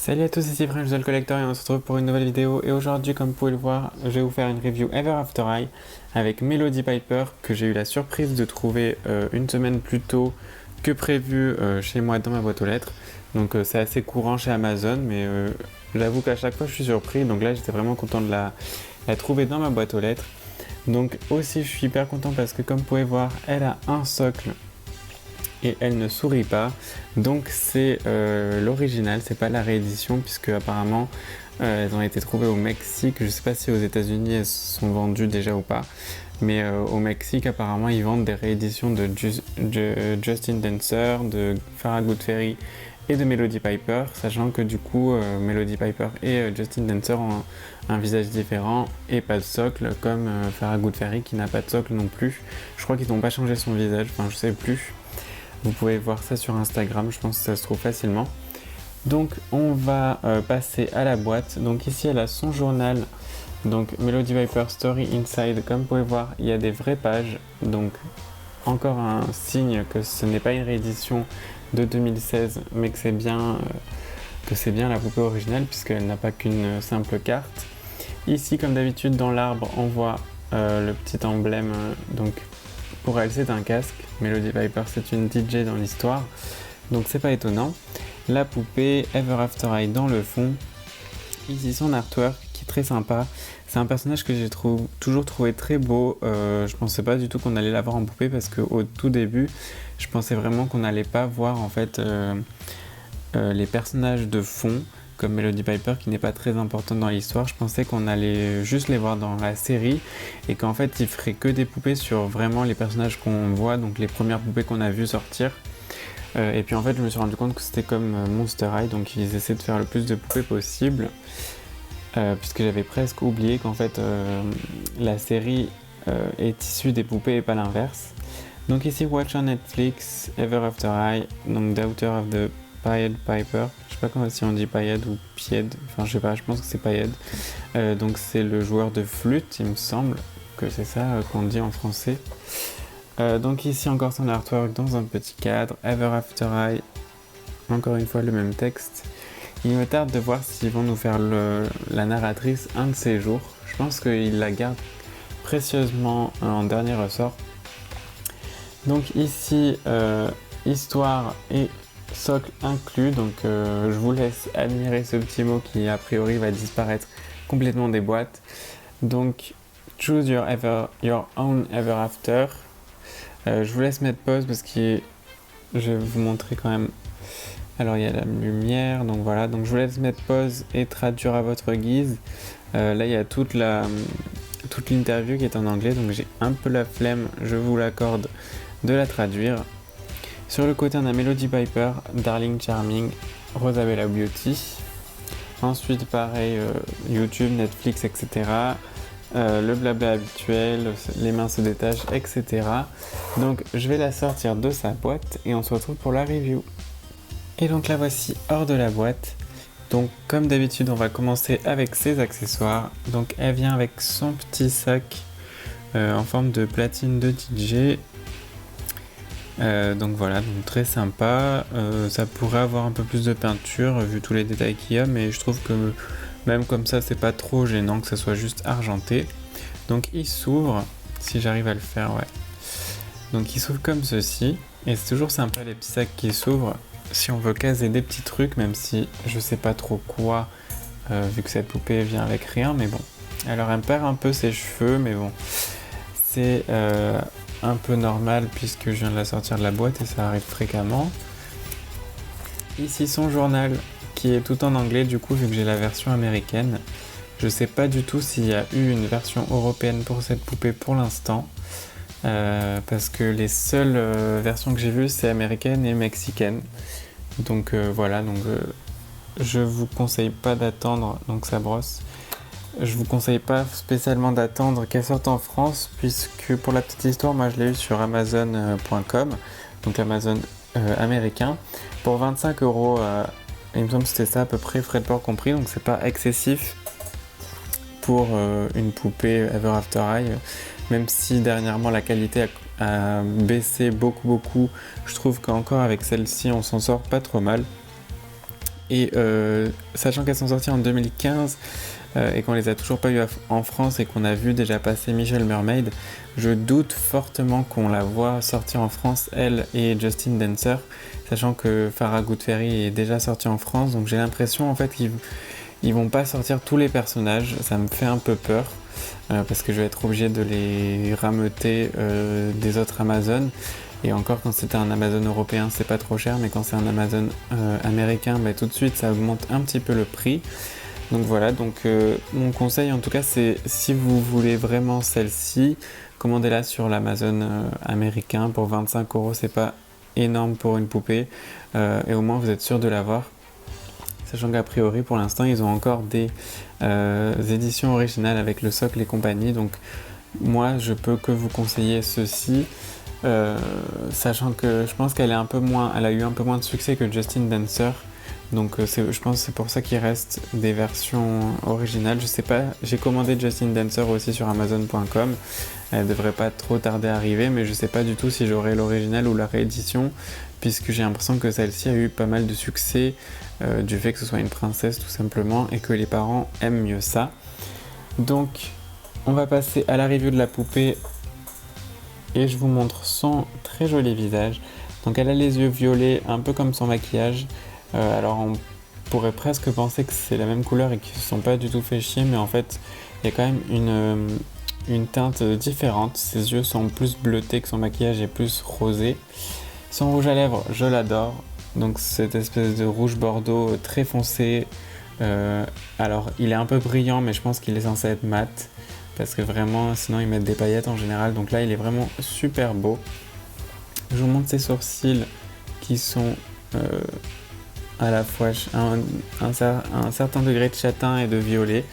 Salut à tous, ici French the Collector et on se retrouve pour une nouvelle vidéo. Et aujourd'hui, comme vous pouvez le voir, je vais vous faire une review Ever After High avec Melody Piper que j'ai eu la surprise de trouver une semaine plus tôt que prévu chez moi dans ma boîte aux lettres. Donc c'est assez courant chez Amazon, mais j'avoue qu'à chaque fois je suis surpris. Donc là, j'étais vraiment content de la trouver dans ma boîte aux lettres. Donc aussi, je suis hyper content parce que comme vous pouvez voir, elle a un socle et elle ne sourit pas, donc c'est l'original, c'est pas la réédition puisque apparemment elles ont été trouvées au Mexique. Je sais pas si aux États-Unis elles sont vendues déjà ou pas, mais au Mexique apparemment ils vendent des rééditions de Justin Dancer, de Farrah Good Fairy et de Melody Piper, sachant que du coup Melody Piper et Justin Dancer ont un visage différent et pas de socle comme Farrah Good Fairy qui n'a pas de socle non plus. Je crois qu'ils n'ont pas changé son visage, enfin je sais plus. Vous pouvez voir ça sur Instagram, je pense que ça se trouve facilement. Donc on va passer à la boîte. Donc ici elle a son journal, donc Melody Piper Story Inside. Comme vous pouvez voir, il y a des vraies pages. Donc encore un signe que ce n'est pas une réédition de 2016, mais que c'est bien la poupée originale puisqu'elle n'a pas qu'une simple carte. Ici, comme d'habitude, dans l'arbre, on voit le petit emblème. Donc pour elle, c'est un casque. Melody Piper, c'est une DJ dans l'histoire, donc c'est pas étonnant. La poupée Ever After High dans le fond. Ici son artwork qui est très sympa. C'est un personnage que j'ai toujours trouvé très beau. Je pensais pas du tout qu'on allait l'avoir en poupée parce qu'au tout début, je pensais vraiment qu'on n'allait pas voir en fait les personnages de fond comme Melody Piper qui n'est pas très importante dans l'histoire. Je pensais qu'on allait juste les voir dans la série et qu'en fait ils feraient que des poupées sur vraiment les personnages qu'on voit, donc les premières poupées qu'on a vues sortir. Et puis en fait je me suis rendu compte que c'était comme Monster High, donc ils essaient de faire le plus de poupées possible, puisque j'avais presque oublié qu'en fait la série est issue des poupées et pas l'inverse. Donc ici watch on Netflix, Ever After High, donc Daughter of the Pied Piper. Je sais pas comment si on dit Pied ou Pied, enfin je sais pas, je pense que c'est Pied. Donc c'est le joueur de flûte, il me semble que c'est ça qu'on dit en français. Donc ici encore son artwork dans un petit cadre, Ever After High, encore une fois le même texte. Il me tarde de voir s'ils vont nous faire la narratrice un de ces jours. Je pense qu'ils la gardent précieusement en dernier ressort. Donc ici, histoire et socle inclus, donc je vous laisse admirer ce petit mot qui a priori va disparaître complètement des boîtes. Donc choose your own ever after. Je vous laisse mettre pause parce que je vais vous montrer quand même. Alors il y a la lumière, donc voilà, donc je vous laisse mettre pause et traduire à votre guise. Là il y a toute l'interview qui est en anglais, donc j'ai un peu la flemme, je vous l'accorde, de la traduire. Sur le côté on a Melody Piper, Darling Charming, Rosabella Beauty. Ensuite pareil, YouTube, Netflix, etc. Le blabla habituel, les mains se détachent, etc. Donc je vais la sortir de sa boîte et on se retrouve pour la review. Et donc la voici hors de la boîte. Donc comme d'habitude on va commencer avec ses accessoires. Donc elle vient avec son petit sac en forme de platine de DJ. Donc voilà, donc très sympa. Ça pourrait avoir un peu plus de peinture vu tous les détails qu'il y a, mais je trouve que même comme ça c'est pas trop gênant que ça soit juste argenté. Donc il s'ouvre, si j'arrive à le faire, ouais. Donc il s'ouvre comme ceci, et c'est toujours sympa les petits sacs qui s'ouvrent si on veut caser des petits trucs, même si je sais pas trop quoi, vu que cette poupée vient avec rien, mais bon. Alors elle perd un peu ses cheveux, mais bon, c'est un peu normal puisque je viens de la sortir de la boîte et ça arrive fréquemment. Ici son journal qui est tout en anglais du coup vu que j'ai la version américaine. Je sais pas du tout s'il y a eu une version européenne pour cette poupée pour l'instant, parce que les seules versions que j'ai vues c'est américaine et mexicaine. Donc voilà, donc je vous conseille pas d'attendre, donc ça brosse. Je vous conseille pas spécialement d'attendre qu'elle sorte en France, puisque pour la petite histoire, moi je l'ai eu sur Amazon.com, donc Amazon américain, pour 25€. Il me semble que c'était ça à peu près, frais de port compris, donc c'est pas excessif pour une poupée Ever After High, même si dernièrement la qualité a baissé beaucoup. Je trouve qu'encore avec celle-ci on s'en sort pas trop mal. et sachant qu'elles sont sorties en 2015 et qu'on les a toujours pas eu en France et qu'on a vu déjà passer Michelle Mermaid, je doute fortement qu'on la voit sortir en France, elle et Justin Dancer, sachant que Farrah Good Fairy est déjà sortie en France, donc j'ai l'impression en fait qu'ils vont pas sortir tous les personnages, ça me fait un peu peur. Parce que je vais être obligé de les rameuter des autres Amazon. Et encore, quand c'était un Amazon européen, c'est pas trop cher, mais quand c'est un Amazon américain, tout de suite ça augmente un petit peu le prix. Donc voilà, mon conseil en tout cas, c'est si vous voulez vraiment celle-ci, commandez-la sur l'Amazon américain pour 25€, c'est pas énorme pour une poupée, et au moins vous êtes sûr de l'avoir. Sachant qu'a priori, pour l'instant, ils ont encore des éditions originales avec le socle et compagnie. Donc, moi, je peux que vous conseiller ceci. Sachant que je pense qu'elle a eu un peu moins de succès que Justin Dancer. Donc, je pense que c'est pour ça qu'il reste des versions originales. Je sais pas, j'ai commandé Justin Dancer aussi sur Amazon.com. Elle devrait pas trop tarder à arriver, mais je sais pas du tout si j'aurai l'original ou la réédition, puisque j'ai l'impression que celle-ci a eu pas mal de succès du fait que ce soit une princesse tout simplement et que les parents aiment mieux ça. Donc on va passer à la review de la poupée et je vous montre son très joli visage. Donc elle a les yeux violets un peu comme son maquillage, alors on pourrait presque penser que c'est la même couleur et qu'ils ne se sont pas du tout fait chier, mais en fait il y a quand même une teinte différente. Ses yeux sont plus bleutés, que son maquillage est plus rosé. Son rouge à lèvres, je l'adore. Donc cette espèce de rouge bordeaux très foncé. Alors il est un peu brillant, mais je pense qu'il est censé être mat, parce que vraiment sinon ils mettent des paillettes en général. Donc là il est vraiment super beau. Je vous montre ses sourcils qui sont à la fois un certain degré de châtain et de violet,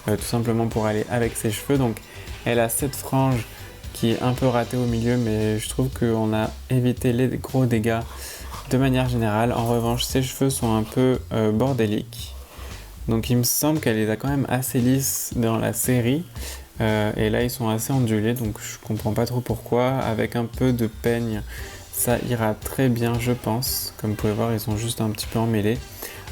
tout simplement pour aller avec ses cheveux. Donc elle a cette frange qui est un peu ratée au milieu, mais je trouve qu'on a évité les gros dégâts de manière générale. En revanche, ses cheveux sont un peu bordéliques. Donc il me semble qu'elle les a quand même assez lisses dans la série. Et là ils sont assez ondulés, donc je comprends pas trop pourquoi. Avec un peu de peigne, ça ira très bien je pense. Comme vous pouvez voir, ils sont juste un petit peu emmêlés.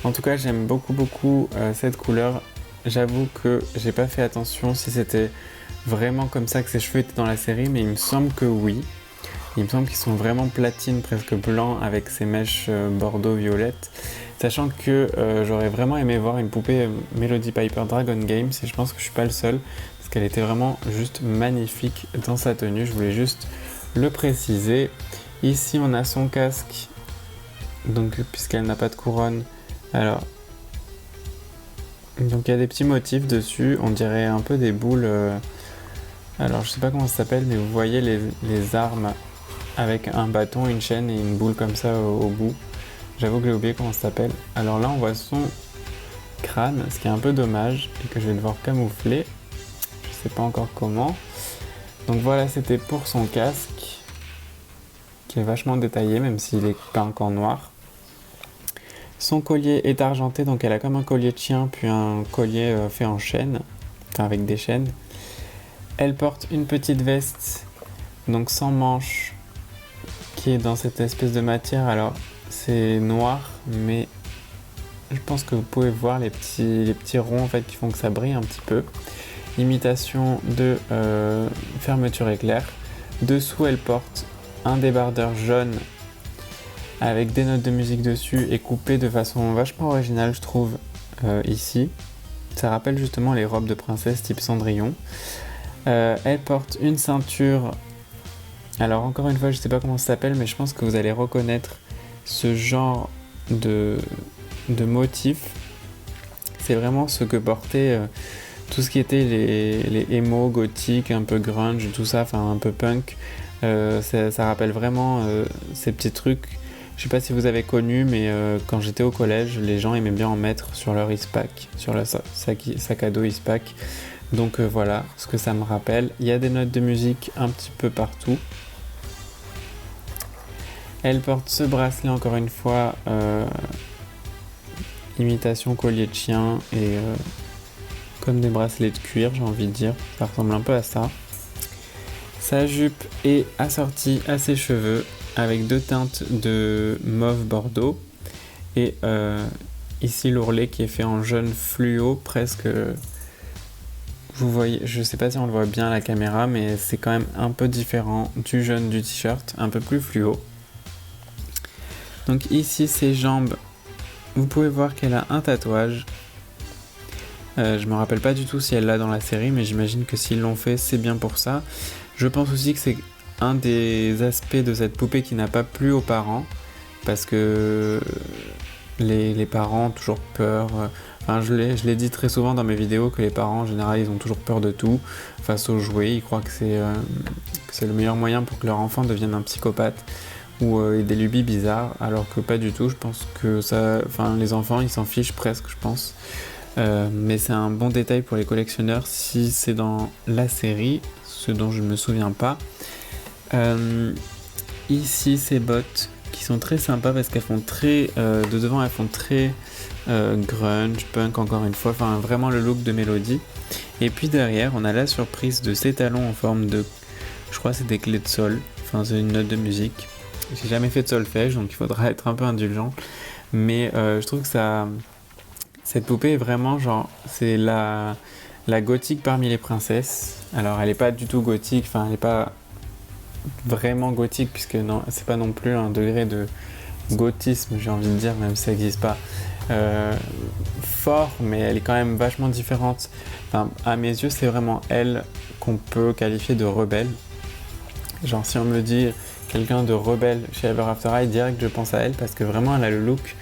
En tout cas, j'aime beaucoup cette couleur. J'avoue que j'ai pas fait attention si c'était vraiment comme ça que ses cheveux étaient dans la série, mais il me semble que oui. Il me semble qu'ils sont vraiment platine, presque blancs, avec ces mèches bordeaux-violettes. Sachant que j'aurais vraiment aimé voir une poupée Melody Piper Dragon Games, et je pense que je suis pas le seul, parce qu'elle était vraiment juste magnifique dans sa tenue. Je voulais juste le préciser. Ici, on a son casque, donc puisqu'elle n'a pas de couronne. Alors, donc il y a des petits motifs dessus, on dirait un peu des boules. Alors, je sais pas comment ça s'appelle, mais vous voyez les armes avec un bâton, une chaîne et une boule comme ça au bout. J'avoue que j'ai oublié comment ça s'appelle. Alors là, on voit son crâne, ce qui est un peu dommage et que je vais devoir camoufler. Je sais pas encore comment. Donc voilà, c'était pour son casque, qui est vachement détaillé, même s'il est peint en noir. Son collier est argenté, donc elle a comme un collier de chien, puis un collier fait en chaîne, enfin avec des chaînes. Elle porte une petite veste, donc sans manches, qui est dans cette espèce de matière. Alors c'est noir, mais je pense que vous pouvez voir les petits ronds en fait qui font que ça brille un petit peu. Imitation de fermeture éclair. Dessous, elle porte un débardeur jaune avec des notes de musique dessus et coupé de façon vachement originale, je trouve, ici. Ça rappelle justement les robes de princesse type Cendrillon. Elle porte une ceinture. Alors encore une fois, je sais pas comment ça s'appelle, mais je pense que vous allez reconnaître ce genre de motif. C'est vraiment ce que portait tout ce qui était les emo gothiques, un peu grunge, tout ça, enfin un peu punk. Ça rappelle vraiment ces petits trucs. Je sais pas si vous avez connu, mais quand j'étais au collège, les gens aimaient bien en mettre sur leur Eastpak, sur leur sac à dos Eastpak. Donc voilà ce que ça me rappelle. Il y a des notes de musique un petit peu partout. Elle porte ce bracelet encore une fois, imitation collier de chien et comme des bracelets de cuir, j'ai envie de dire. Ça ressemble un peu à ça. Sa jupe est assortie à ses cheveux avec deux teintes de mauve bordeaux et Ici l'ourlet qui est fait en jaune fluo, presque. Vous voyez, je sais pas si on le voit bien à la caméra, mais c'est quand même un peu différent du jaune du t-shirt, un peu plus fluo. Donc ici ses jambes, vous pouvez voir qu'elle a un tatouage. Je me rappelle pas du tout si elle l'a dans la série, mais j'imagine que s'ils l'ont fait, c'est bien pour ça. Je pense aussi que c'est un des aspects de cette poupée qui n'a pas plu aux parents, parce que les parents ont toujours peur. Enfin, je l'ai dit très souvent dans mes vidéos que les parents en général ils ont toujours peur de tout face aux jouets. Ils croient que c'est le meilleur moyen pour que leur enfant devienne un psychopathe ou ait des lubies bizarres, alors que pas du tout. Je pense que les enfants ils s'en fichent presque, je pense. Mais c'est un bon détail pour les collectionneurs si c'est dans la série, ce dont je ne me souviens pas. Ici ces bottes qui sont très sympas parce qu'elles font très de devant elles font très grunge, punk encore une fois, enfin vraiment le look de Mélodie. Et puis derrière on a la surprise de ces talons en forme de, je crois que c'est des clés de sol, enfin c'est une note de musique. J'ai jamais fait de solfège donc il faudra être un peu indulgent, mais je trouve que cette poupée est vraiment genre, c'est la gothique parmi les princesses. Alors elle est pas du tout gothique, enfin elle est pas vraiment gothique puisque non, c'est pas non plus un degré de gothisme, j'ai envie de dire, même si ça n'existe pas fort, mais elle est quand même vachement différente. Enfin, à mes yeux, c'est vraiment elle qu'on peut qualifier de rebelle. Genre si on me dit quelqu'un de rebelle chez Ever After High, direct je pense à elle parce que vraiment elle a le look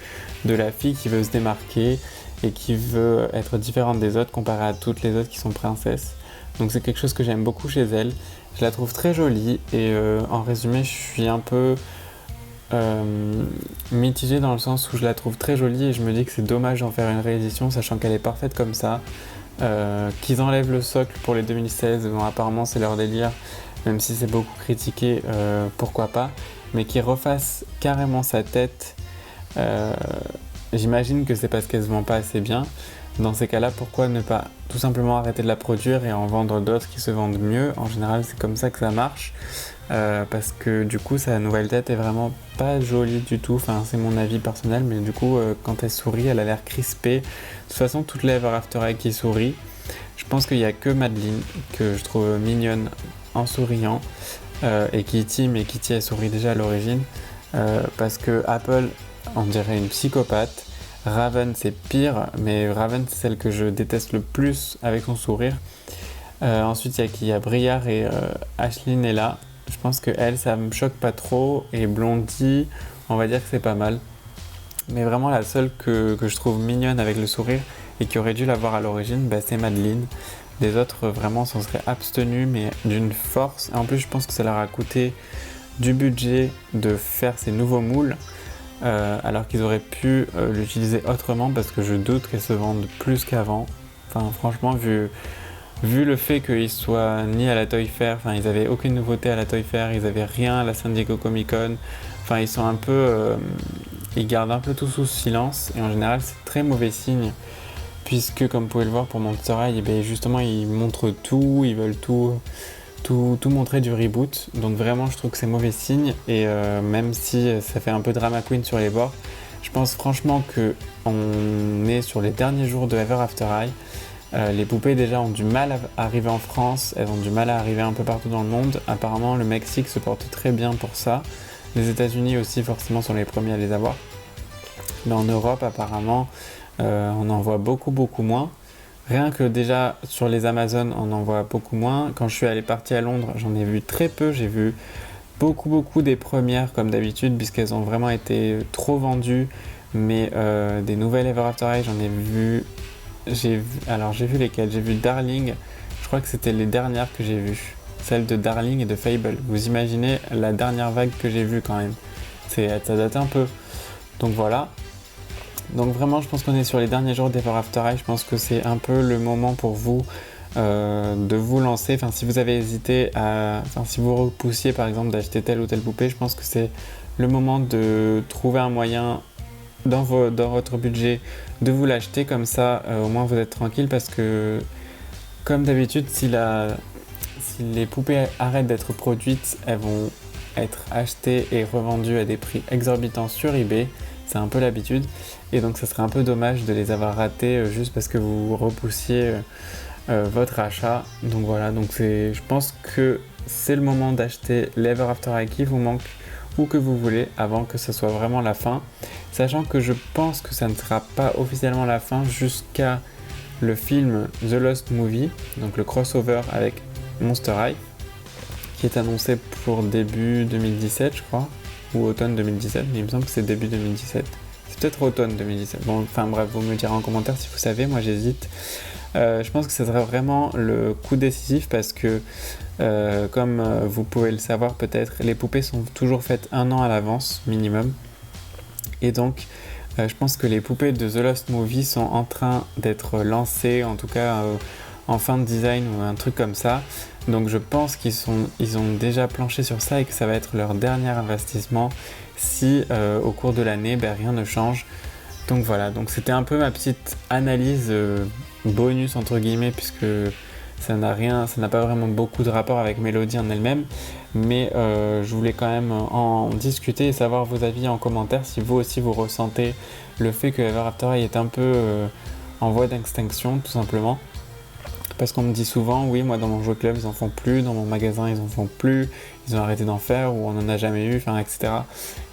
de la fille qui veut se démarquer et qui veut être différente des autres comparée à toutes les autres qui sont princesses. Donc c'est quelque chose que j'aime beaucoup chez elle. Je la trouve très jolie et en résumé je suis un peu mitigée dans le sens où je la trouve très jolie et je me dis que c'est dommage d'en faire une réédition sachant qu'elle est parfaite comme ça. Qu'ils enlèvent le socle pour les 2016, bon, apparemment c'est leur délire, même si c'est beaucoup critiqué, pourquoi pas, mais qu'ils refassent carrément sa tête. J'imagine que c'est parce qu'elle se vend pas assez bien. Dans ces cas-là, pourquoi ne pas tout simplement arrêter de la produire et en vendre d'autres qui se vendent mieux? En général, c'est comme ça que ça marche. Parce que du coup, sa nouvelle tête est vraiment pas jolie du tout. Enfin, c'est mon avis personnel, mais du coup, quand elle sourit, elle a l'air crispée. De toute façon, toutes les Ever After High qui sourient. Je pense qu'il n'y a que Madeline que je trouve mignonne en souriant. Et Kitty, mais Kitty, elle sourit déjà à l'origine. Parce que Apple, on dirait une psychopathe. Raven c'est pire, mais Raven c'est celle que je déteste le plus avec son sourire. Ensuite il y a Briare et Ashlyn est là. Je pense que elle ça me choque pas trop et Blondie on va dire que c'est pas mal. Mais vraiment la seule que je trouve mignonne avec le sourire et qui aurait dû l'avoir à l'origine, c'est Madeline. Les autres vraiment s'en seraient abstenus mais d'une force. Et en plus je pense que ça leur a coûté du budget de faire ces nouveaux moules. Alors qu'ils auraient pu l'utiliser autrement parce que je doute qu'elles se vendent plus qu'avant. Enfin franchement vu le fait qu'ils soient ni à la Toy Fair, enfin ils avaient aucune nouveauté à la Toy Fair, ils avaient rien à la San Diego Comic Con, enfin ils sont un peu ils gardent un peu tout sous silence et en général c'est très mauvais signe puisque comme vous pouvez le voir pour Monster High, justement ils montrent tout, ils veulent tout montrer du reboot, donc vraiment je trouve que c'est mauvais signe et même si ça fait un peu drama queen sur les bords, je pense franchement que on est sur les derniers jours de Ever After High. Les poupées déjà ont du mal à arriver en France, elles ont du mal à arriver un peu partout dans le monde. Apparemment le Mexique se porte très bien pour ça, les États-Unis aussi forcément sont les premiers à les avoir, mais en Europe apparemment on en voit beaucoup moins. Rien que déjà sur les Amazon, on en voit beaucoup moins. Quand je suis parti à Londres, j'en ai vu très peu. J'ai vu beaucoup des premières comme d'habitude puisqu'elles ont vraiment été trop vendues. Mais des nouvelles Ever After High, j'en ai vu. J'ai vu lesquelles? J'ai vu Darling. Je crois que c'était les dernières que j'ai vues. Celles de Darling et de Fable. Vous imaginez la dernière vague que j'ai vue quand même. Ça date un peu. Donc voilà. Donc vraiment je pense qu'on est sur les derniers jours d'Ever After High, je pense que c'est un peu le moment pour vous de vous lancer, enfin si vous avez hésité si vous repoussiez par exemple d'acheter telle ou telle poupée, je pense que c'est le moment de trouver un moyen dans votre budget de vous l'acheter, comme ça au moins vous êtes tranquille parce que comme d'habitude si les poupées arrêtent d'être produites, elles vont être achetées et revendues à des prix exorbitants sur eBay. c'est un peu l'habitude. Et donc ça serait un peu dommage de les avoir ratés juste parce que vous repoussiez votre achat. Donc voilà, donc je pense que c'est le moment d'acheter l'Ever After High qui vous manque ou que vous voulez avant que ce soit vraiment la fin. Sachant que je pense que ça ne sera pas officiellement la fin jusqu'à le film The Lost Movie, donc le crossover avec Monster High, qui est annoncé pour début 2017 je crois, ou automne 2017, mais il me semble que c'est début 2017. C'est peut-être automne 2017. Bon, enfin bref, vous me direz en commentaire si vous savez, moi j'hésite. Je pense que ce serait vraiment le coup décisif parce que, comme vous pouvez le savoir peut-être, les poupées sont toujours faites 1 an à l'avance minimum. Et donc, je pense que les poupées de The Lost Movie sont en train d'être lancées, en tout cas en fin de design ou un truc comme ça. Donc je pense qu'ils ont déjà planché sur ça et que ça va être leur dernier investissement si au cours de l'année rien ne change. Donc voilà, donc c'était un peu ma petite analyse bonus entre guillemets puisque ça n'a pas vraiment beaucoup de rapport avec Mélodie en elle-même, mais je voulais quand même en discuter et savoir vos avis en commentaire si vous aussi vous ressentez le fait que Ever After High est un peu en voie d'extinction tout simplement. Parce qu'on me dit souvent, oui, moi dans mon jouet club ils en font plus, dans mon magasin ils en font plus, ils ont arrêté d'en faire ou on en a jamais eu, enfin etc.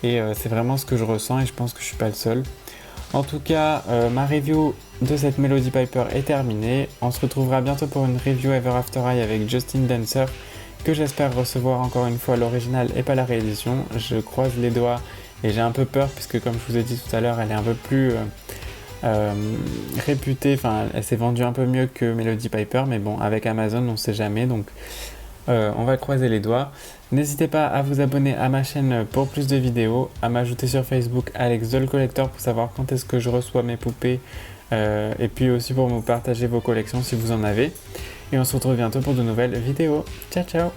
Et c'est vraiment ce que je ressens et je pense que je suis pas le seul. En tout cas, ma review de cette Melody Piper est terminée. On se retrouvera bientôt pour une review Ever After High avec Justin Dancer, que j'espère recevoir encore une fois l'original et pas la réédition. Je croise les doigts et j'ai un peu peur puisque comme je vous ai dit tout à l'heure, elle est un peu plus réputée, enfin elle s'est vendue un peu mieux que Melody Piper, mais bon, avec Amazon on sait jamais, donc on va croiser les doigts. N'hésitez pas à vous abonner à ma chaîne pour plus de vidéos, à m'ajouter sur Facebook Alex The Collector pour savoir quand est-ce que je reçois mes poupées et puis aussi pour me partager vos collections si vous en avez. Et on se retrouve bientôt pour de nouvelles vidéos. Ciao ciao!